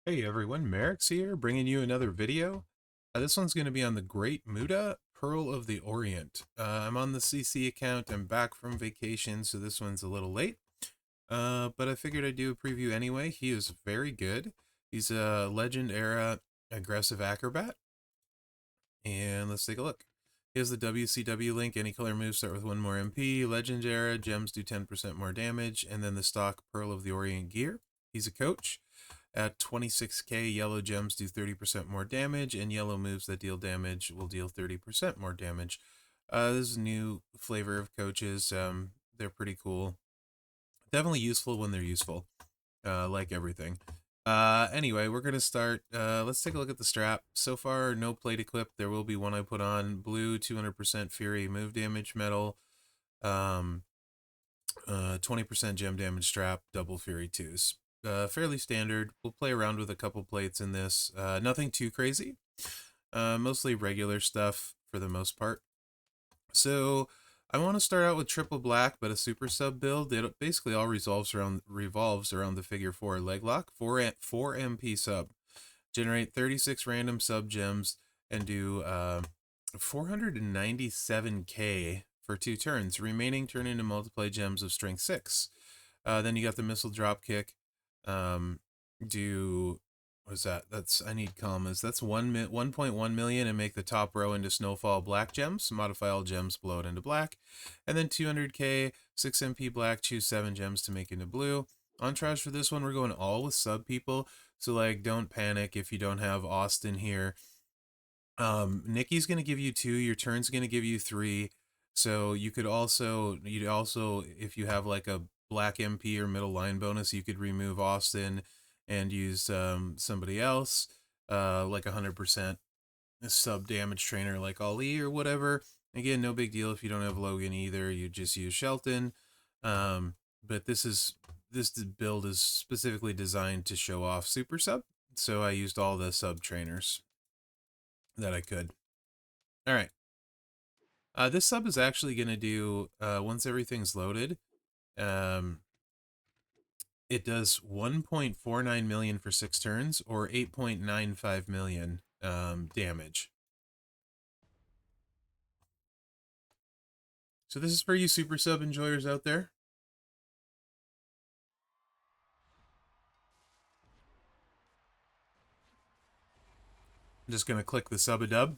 Hey everyone, Mherex here, bringing you another video. This one's going to be on the Great Muta, Pearl of the Orient. I'm on the CC account, I'm back from vacation, so this one's a little late. But I figured I'd do a preview anyway. He is very good. He's a Legend Era aggressive acrobat. And let's take a look. Here's the WCW link. Any color moves start with 1 more MP. Legend Era, gems do 10% more damage. And then the stock Pearl of the Orient gear. He's a coach. At 26k, yellow gems do 30% more damage, and yellow moves that deal damage will deal 30% more damage. This is a new flavor of coaches. They're pretty cool. Definitely useful when they're useful, like everything. Anyway, we're going to start. Let's take a look at the strap. So far, no plate equip. There will be one I put on. Blue, 200% Fury move damage metal. 20% gem damage strap, double Fury 2s. Fairly standard. We'll play around with a couple plates in this. Nothing too crazy. Mostly regular stuff for the most part. So I want to start out with triple black, but a super sub build. It basically all revolves around the figure 4 leg lock. 4 MP sub. Generate 36 random sub gems and do 497k for 2 turns. Remaining turn into multiply gems of strength 6. Then you got the missile drop kick. Do what is that? I need commas. That's 1.1 million and make the top row into snowfall black gems. Modify all gems, blow it into black. And then 200k, 6 MP black, choose 7 gems to make into blue. Entourage for this one, we're going all with sub people. So like don't panic if you don't have Austin here. Nikki's gonna give you 2, your turn's gonna give you 3. So you'd also if you have like a black MP or middle line bonus, you could remove Austin and use somebody else, like 100% sub damage trainer like Ali or whatever. Again, no big deal if you don't have Logan either. You just use Shelton. But this build is specifically designed to show off super sub, so I used all the sub trainers that I could. All right. This sub is actually going to do, once everything's loaded, um, it does 1.49 million for 6 turns, or 8.95 million damage. So this is for you super sub enjoyers out there. I'm just going to click the sub-a-dub.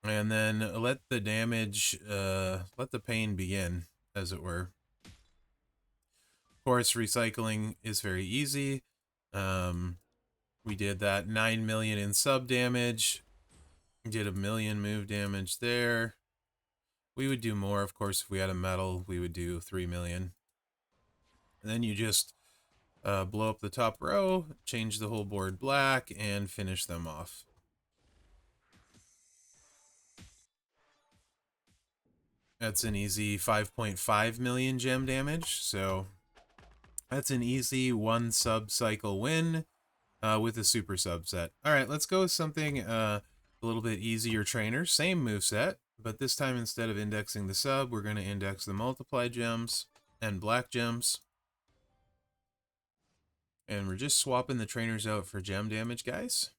And then let the damage, let the pain begin, as it were. Of course, recycling is very easy. We did that 9 million in sub damage. Did a million move damage there. We would do more, of course, if we had a metal. We would do 3 million. And then you just blow up the top row, change the whole board black, and finish them off. That's an easy 5.5 million gem damage, so that's an easy 1 sub cycle win with a super subset. All right, let's go with something a little bit easier trainer. Same moveset, but this time instead of indexing the sub, we're going to index the multiply gems and black gems. And we're just swapping the trainers out for gem damage, guys.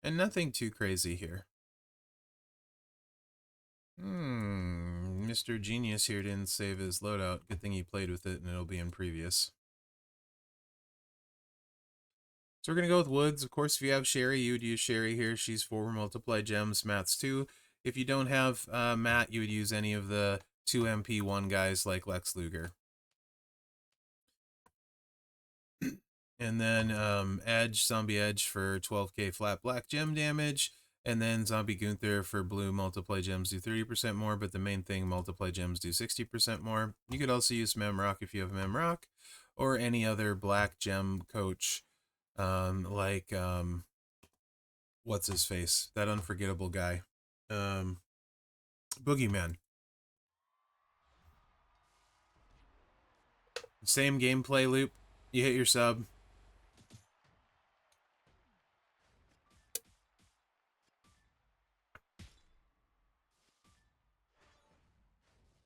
And nothing too crazy here. Mr. Genius here didn't save his loadout. Good thing he played with it and it'll be in previous. So we're going to go with Woods. Of course, if you have Sherry, you would use Sherry here. She's 4 multiply gems. Matt's 2. If you don't have Matt, you would use any of the 2 MP1 guys like Lex Luger. And then Zombie Edge for 12k flat black gem damage. And then Zombie Gunther for blue multiply gems do 30% more, but the main thing, multiply gems do 60% more. You could also use Mherex if you have Mherex, or any other black gem coach, like, what's his face? That unforgettable guy. Boogeyman. Same gameplay loop. You hit your sub.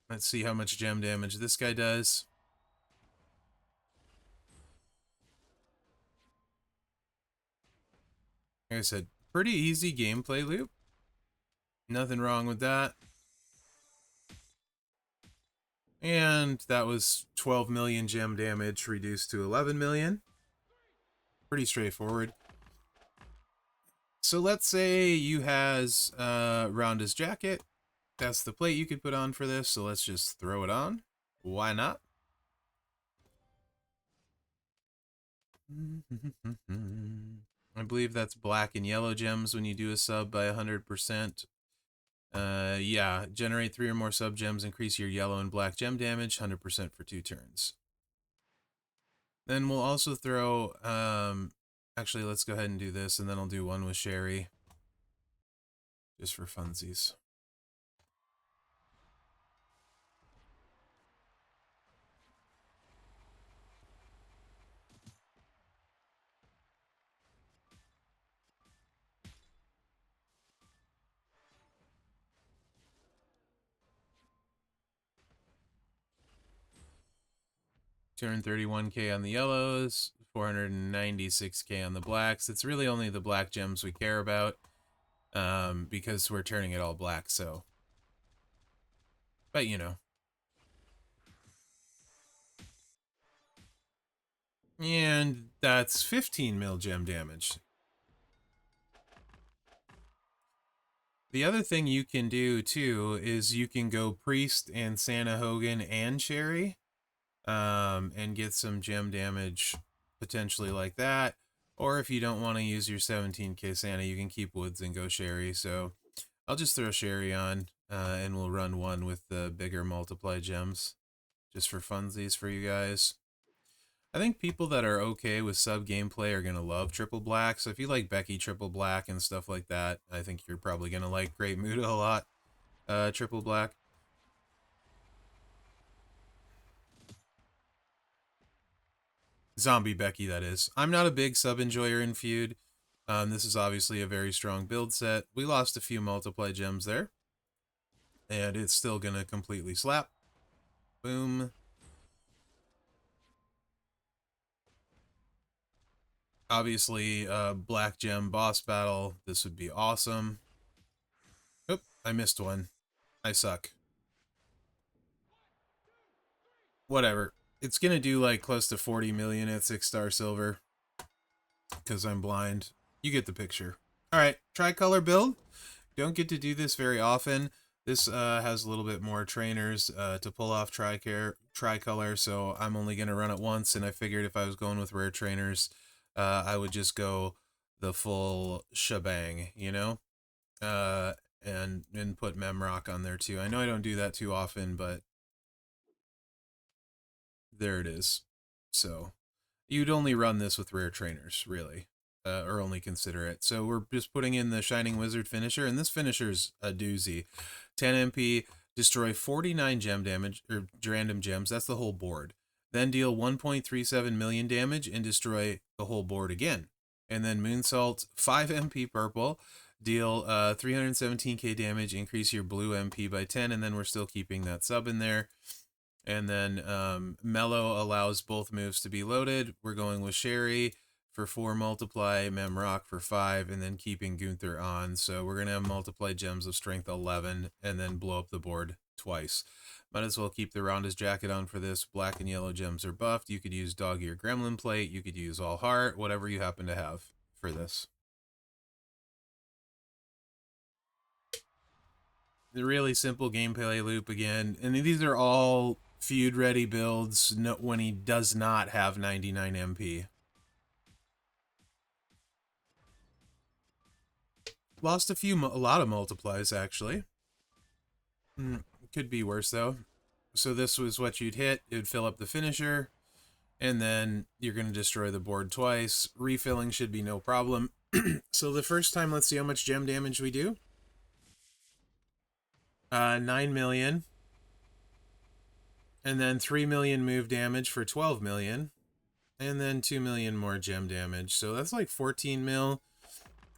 Let's see how much gem damage this guy does. Like I said, pretty easy gameplay loop. Nothing wrong with that. And that was 12 million gem damage reduced to 11 million. Pretty straightforward. So let's say you has Rhonda's jacket. That's the plate you could put on for this, so let's just throw it on. Why not? I believe that's black and yellow gems when you do a sub by 100%. Yeah, generate 3 or more sub gems, increase your yellow and black gem damage, 100% for 2 turns. Then we'll also throw, actually, let's go ahead and do this, and then I'll do one with Sherry, just for funsies. Turn 31k on the yellows, 496k on the blacks. It's really only the black gems we care about, because we're turning it all black, so. But, you know. And that's 15 mil gem damage. The other thing you can do, too, is you can go Priest and Santa Hogan and Sherry, and get some gem damage potentially like that. Or if you don't want to use your 17k Santa, you can keep Woods and go Sherry. So I'll just throw Sherry on, and we'll run one with the bigger multiply gems, just for funsies for you guys. I think people that are okay with sub gameplay are going to love triple black. So if you like Becky triple black and stuff like that, I think you're probably going to like Great Muta a lot, triple black. Zombie Becky, that is. I'm not a big sub enjoyer in Feud. This is obviously a very strong build set. We lost a few multiply gems there, and it's still going to completely slap. Boom. Obviously, black gem boss battle. This would be awesome. Oop, I missed one. I suck. Whatever. It's going to do like close to 40 million at 6-star silver, because I'm blind. You get the picture. All right, Tricolor build. Don't get to do this very often. This has a little bit more trainers to pull off Tricolor, so I'm only going to run it once, and I figured if I was going with rare trainers, I would just go the full shebang, you know? And put Mherex on there too. I know I don't do that too often, but there it is. So you'd only run this with rare trainers, really, or only consider it. So we're just putting in the Shining Wizard finisher, and this finisher's a doozy. 10 MP, destroy 49 gem damage, or random gems, that's the whole board. Then deal 1.37 million damage and destroy the whole board again. And then Moonsault, 5 MP purple, deal 317k damage, increase your blue MP by 10, and then we're still keeping that sub in there. And then Mellow allows both moves to be loaded. We're going with Sherry for 4 multiply, Mherex for 5, and then keeping Gunther on. So we're going to have multiply gems of strength 11 and then blow up the board twice. Might as well keep the Rhonda's jacket on for this. Black and yellow gems are buffed. You could use Doggy or Gremlin plate. You could use all heart, whatever you happen to have for this. The really simple gameplay loop again. And these are all Feud ready builds when he does not have 99 MP. Lost a lot of multiplies, actually. Could be worse, though. So this was what you'd hit. It would fill up the finisher, and then you're going to destroy the board twice. Refilling should be no problem. So the first time, let's see how much gem damage we do. 9 million. And then 3 million move damage for 12 million. And then 2 million more gem damage. So that's like 14 mil.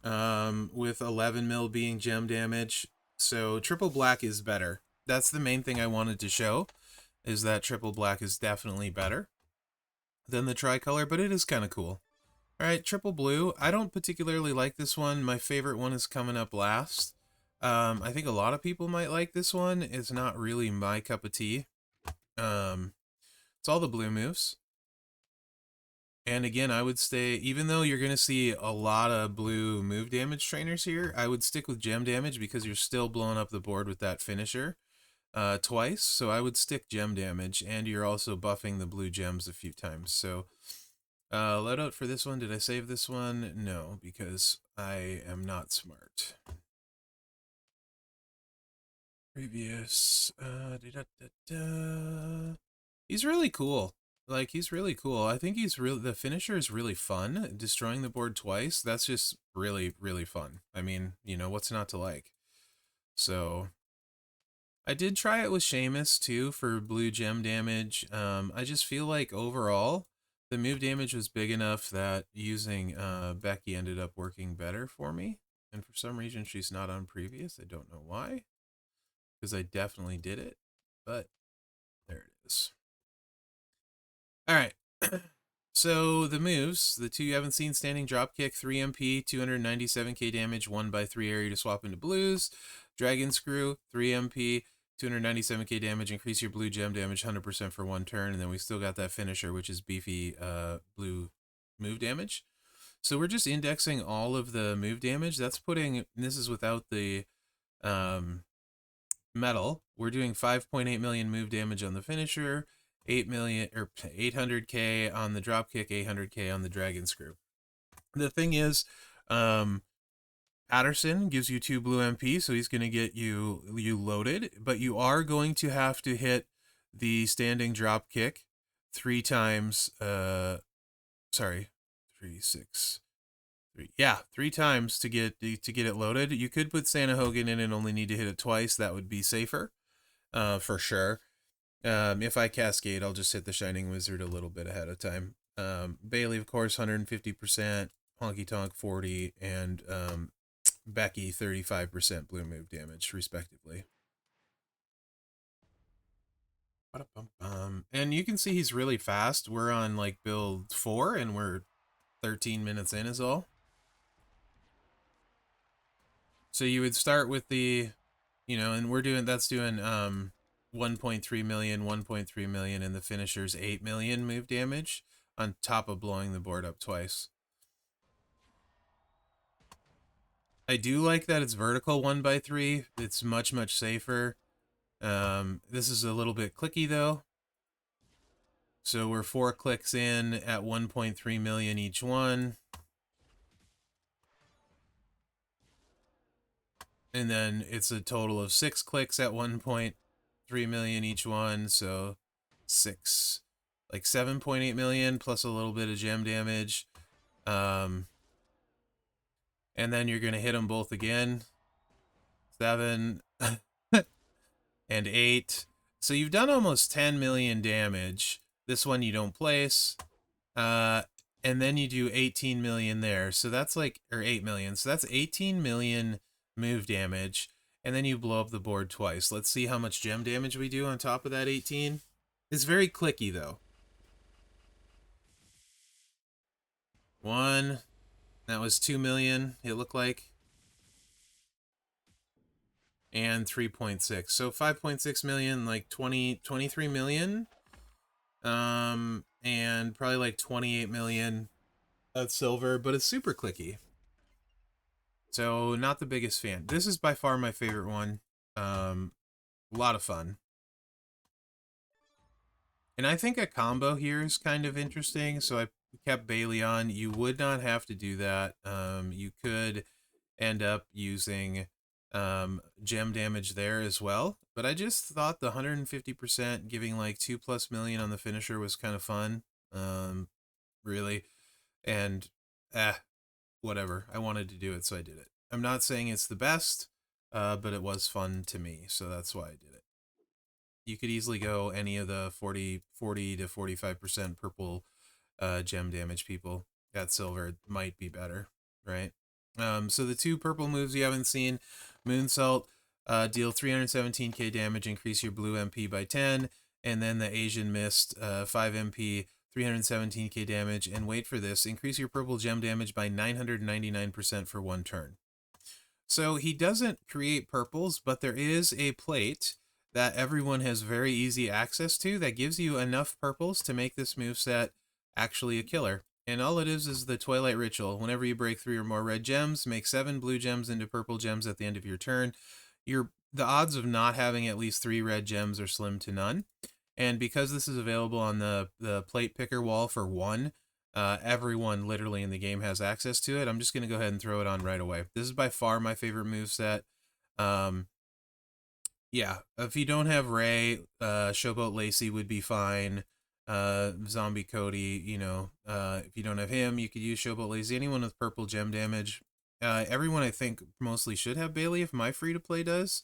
With 11 mil being gem damage. So triple black is better. That's the main thing I wanted to show, is that triple black is definitely better than the tricolor, but it is kind of cool. All right, triple blue. I don't particularly like this one. My favorite one is coming up last. I think a lot of people might like this one. It's not really my cup of tea. It's all the blue moves. And again, I would stay, even though you're going to see a lot of blue move damage trainers here, I would stick with gem damage because you're still blowing up the board with that finisher twice. So I would stick gem damage, and you're also buffing the blue gems a few times. So loadout for this one. Did I save this one? No, because I am not smart. Previous. He's really cool. Like, he's really cool. I think he's really, the finisher is really fun. Destroying the board twice, that's just really, really fun. I mean, you know, what's not to like? So, I did try it with Seamus, too, for blue gem damage. I just feel like, overall, the move damage was big enough that using Becky ended up working better for me. And for some reason, she's not on previous. I don't know why. Because I definitely did it. But, there it is. All right. So the moves, the two you haven't seen: standing drop kick, 3 MP, 297k damage, 1/3 area to swap into blues. Dragon screw, 3 MP, 297k damage, increase your blue gem damage 100% for 1 turn. And then we still got that finisher, which is beefy blue move damage. So we're just indexing all of the move damage. That's putting, this is without the metal. We're doing 5.8 million move damage on the finisher, 8 million or 800k on the dropkick, 800k on the dragon screw. The thing is, Patterson gives you 2 blue MP, so he's going to get you loaded, but you are going to have to hit the standing drop kick 3 times. Sorry, 3, 6. 3 times to get it loaded. You could put Santa Hogan in and only need to hit it twice. That would be safer, for sure. If I cascade, I'll just hit the Shining Wizard a little bit ahead of time. Bailey, of course, 150%, Honky Tonk 40, and Becky 35% blue move damage, respectively. And you can see he's really fast. We're on like build 4, and we're 13 minutes in is all. So you would start with the, you know, and we're doing, that's doing 1.3 million, 1.3 million, and the finisher's 8 million move damage on top of blowing the board up twice. I do like that it's vertical 1/3. It's much, much safer. This is a little bit clicky though. So we're 4 clicks in at 1.3 million each one. And then it's a total of 6 clicks at 1.3 million each one. So 6, like 7.8 million plus a little bit of gem damage. And then you're going to hit them both again. 7 and 8. So you've done almost 10 million damage. This one you don't place. And then you do 18 million there. So that's like, or 8 million. So that's 18 million move damage. And then you blow up the board twice. Let's see how much gem damage we do on top of that 18. It's very clicky though. 1. That was 2 million, it looked like. And 3.6. So 5.6 million, like 23 million. And probably like 28 million at silver, but it's super clicky. So not the biggest fan. This is by far my favorite one. A lot of fun. And I think a combo here is kind of interesting. So I kept Bailey on. You would not have to do that. You could end up using gem damage there as well. But I just thought the 150% giving like 2+ million on the finisher was kind of fun. Really. And whatever. I wanted to do it, so I did it. I'm not saying it's the best, but it was fun to me, so that's why I did it. You could easily go any of the 40 to 45% purple gem damage people. That silver might be better, right? So the 2 purple moves you haven't seen: Moonsault, deal 317k damage, increase your blue MP by 10, and then the Asian Mist, 5 MP, 317k damage, and wait for this, increase your purple gem damage by 999% for 1 turn. So he doesn't create purples, but there is a plate that everyone has very easy access to that gives you enough purples to make this moveset actually a killer. And all it is the Twilight Ritual. Whenever you break 3 or more red gems, make 7 blue gems into purple gems at the end of your turn. The odds of not having at least 3 red gems are slim to none. And because this is available on the plate picker wall for 1, everyone literally in the game has access to it. I'm just going to go ahead and throw it on right away. This is by far my favorite moveset. Yeah, if you don't have Ray, Showboat Lacey would be fine. Zombie Cody, you know, if you don't have him, you could use Showboat Lacey. Anyone with purple gem damage. Everyone I think mostly should have Bailey if my free-to-play does,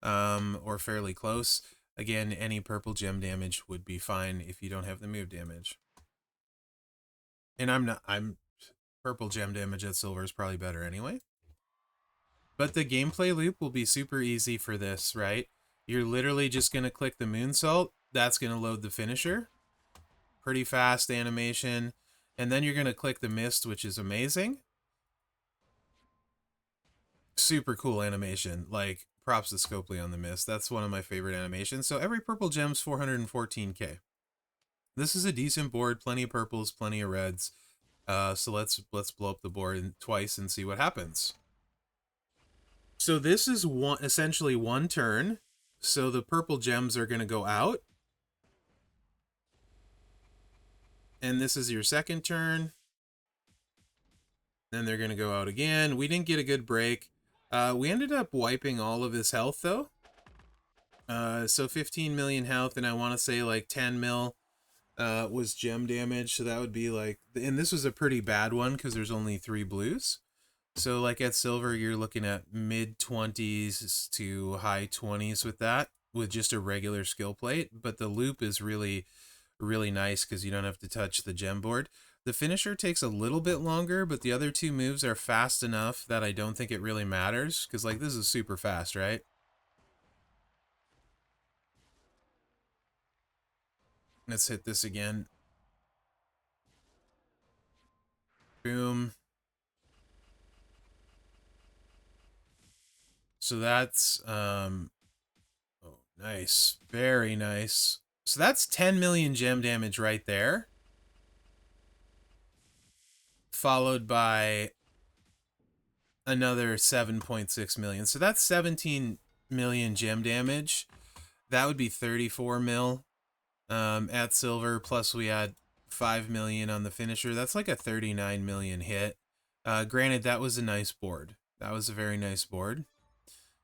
or fairly close. Again, any purple gem damage would be fine if you don't have the move damage. And I'm purple gem damage at silver is probably better anyway. But the gameplay loop will be super easy for this, right? You're literally just going to click the moonsault. That's going to load the finisher. Pretty fast animation. And then you're going to click the mist, which is amazing. Super cool animation. Like, props to Scopely on the mist. That's one of my favorite animations. So every purple gem's 414k. This is a decent board. Plenty of purples, plenty of reds. So let's blow up the board twice and see what happens. So this is essentially 1 turn. So the purple gems are going to go out. And this is your 2nd turn. Then they're going to go out again. We didn't get a good break. We ended up wiping all of his health, though. So 15 million health, and I want to say like 10 mil was gem damage. So that would be like... And this was a pretty bad one because there's only 3 blues. So like at silver, you're looking at mid-20s to high 20s with that, with just a regular skill plate. But the loop is really, really nice because you don't have to touch the gem board. The finisher takes a little bit longer, but the other 2 moves are fast enough that I don't think it really matters. Because like this is super fast, right? Let's hit this again. Boom. So that's, oh, nice. Very nice. So that's 10 million gem damage right there. Followed by another 7.6 million. So that's 17 million gem damage. That would be 34 mil at silver. Plus we had 5 million on the finisher. That's like a 39 million hit. Granted, that was a nice board. That was a very nice board.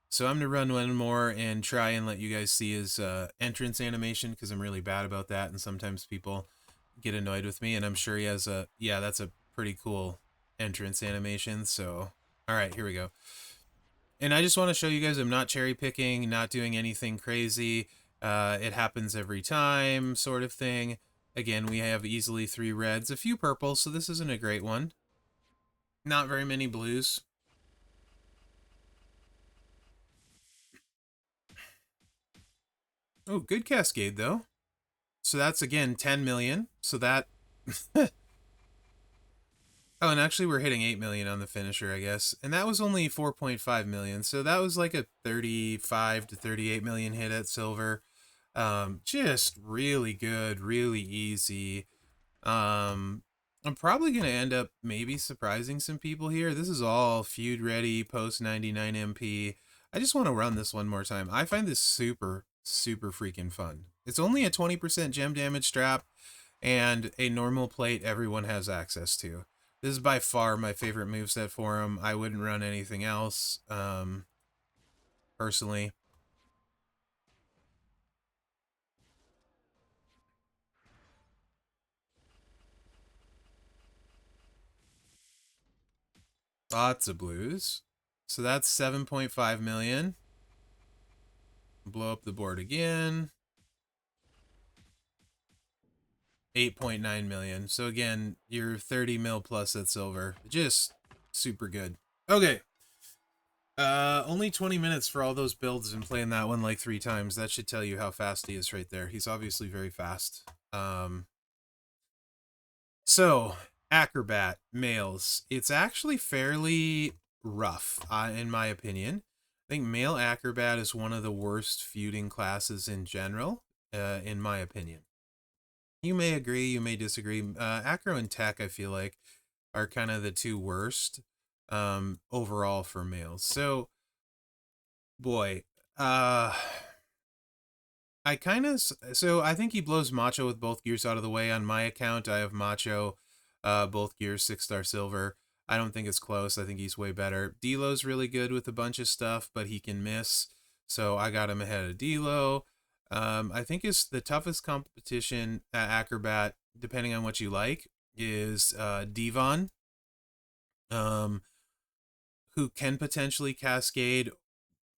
So I'm going to run one more and try and let you guys see his entrance animation because I'm really bad about that. And sometimes people get annoyed with me. And I'm sure he has a... Yeah, that's a pretty cool entrance animation. So, all right, here we go. And I just want to show you guys I'm not cherry picking, not doing anything crazy. It happens every time sort of thing. Again, we have easily 3 reds, a few purples, so this isn't a great one. Not very many blues. Oh, good cascade, though. So that's, again, 10 million. So that... Oh, and actually we're hitting 8 million on the finisher, I guess. And that was only 4.5 million. So that was like a 35 to 38 million hit at silver. Just really good, really easy. I'm probably going to end up maybe surprising some people here. This is all feud ready, post 99 MP. I just want to run this one more time. I find this super, super freaking fun. It's only a 20% gem damage strap and a normal plate everyone has access to. This is by far my favorite moveset for him. I wouldn't run anything else, personally. Lots of blues. So that's 7.5 million. Blow up the board again. 8.9 million. So again, you're 30 mil plus at silver. Just super good. Okay. Only 20 minutes for all those builds and playing that one like 3 times. That should tell you how fast he is right there. He's obviously very fast. So, Acrobat males, it's actually fairly rough, in my opinion. I think male Acrobat is one of the worst feuding classes in general, in my opinion. You may agree, you may disagree. Acro and Tech, I feel like, are kind of the two worst overall for males. So, boy, uh, I think he blows Macho with both gears out of the way. On my account, I have Macho, both gears, 6-star silver. I don't think it's close. I think he's way better. Delo's really good with a bunch of stuff, but he can miss. So I got him ahead of Delo. I think the toughest competition at Acrobat, depending on what you like, is Devon, um, who can potentially cascade.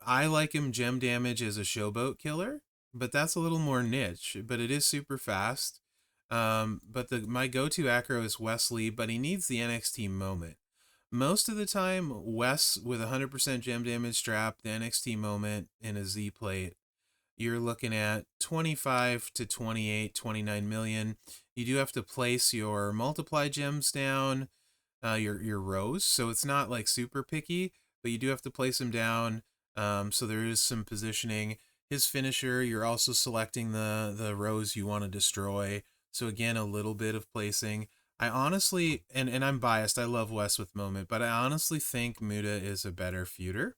I like him gem damage as a showboat killer, but that's a little more niche. But it is super fast. But my go-to acro is Wesley, but he needs the NXT moment. Most of the time, Wes with 100% gem damage strap, the NXT moment in a Z plate, you're looking at 25 to 28, 29 million. You do have to place your multiply gems down, your rows, so it's not like super picky, but you do have to place them down. So there is some positioning. His finisher, you're also selecting the rows you want to destroy. So again, a little bit of placing. I honestly, and I'm biased, I love Wes with Moment, but I honestly think Muta is a better feuder.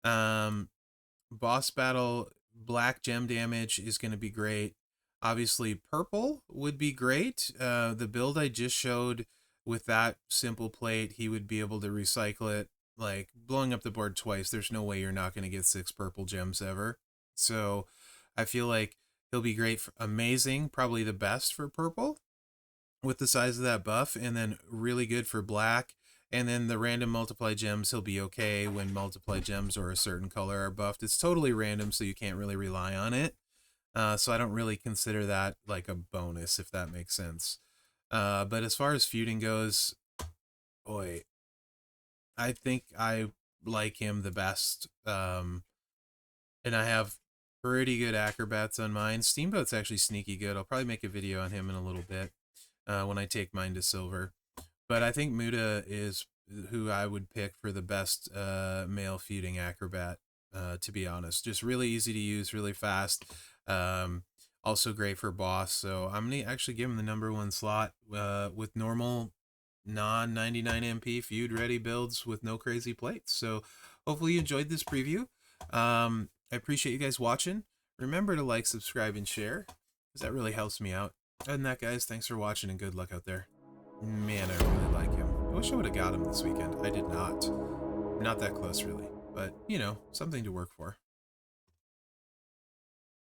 Boss battle, black gem damage is going to be great. Obviously, purple would be great. The build I just showed with that simple plate, he would be able to recycle it, like blowing up the board twice. There's no way you're not going to get 6 purple gems ever. So I feel like he'll be great, amazing, probably the best for purple with the size of that buff, and then really good for black. And then the random multiply gems, he'll be okay when multiply gems or a certain color are buffed. It's totally random, so you can't really rely on it. So I don't really consider that like a bonus, if that makes sense. But as far as feuding goes, boy, I think I like him the best. And I have pretty good acrobats on mine. Steamboat's actually sneaky good. I'll probably make a video on him in a little bit when I take mine to silver. But I think Muta is who I would pick for the best male feuding acrobat, to be honest. Just really easy to use, really fast. Also great for boss. So I'm going to actually give him the #1 slot with normal non-99 MP feud ready builds with no crazy plates. So hopefully you enjoyed this preview. I appreciate you guys watching. Remember to like, subscribe, and share, because that really helps me out. Other than that, guys, thanks for watching and good luck out there. Man, I really like him. I wish I would have got him this weekend. I did not. Not that close, really. But, you know, something to work for.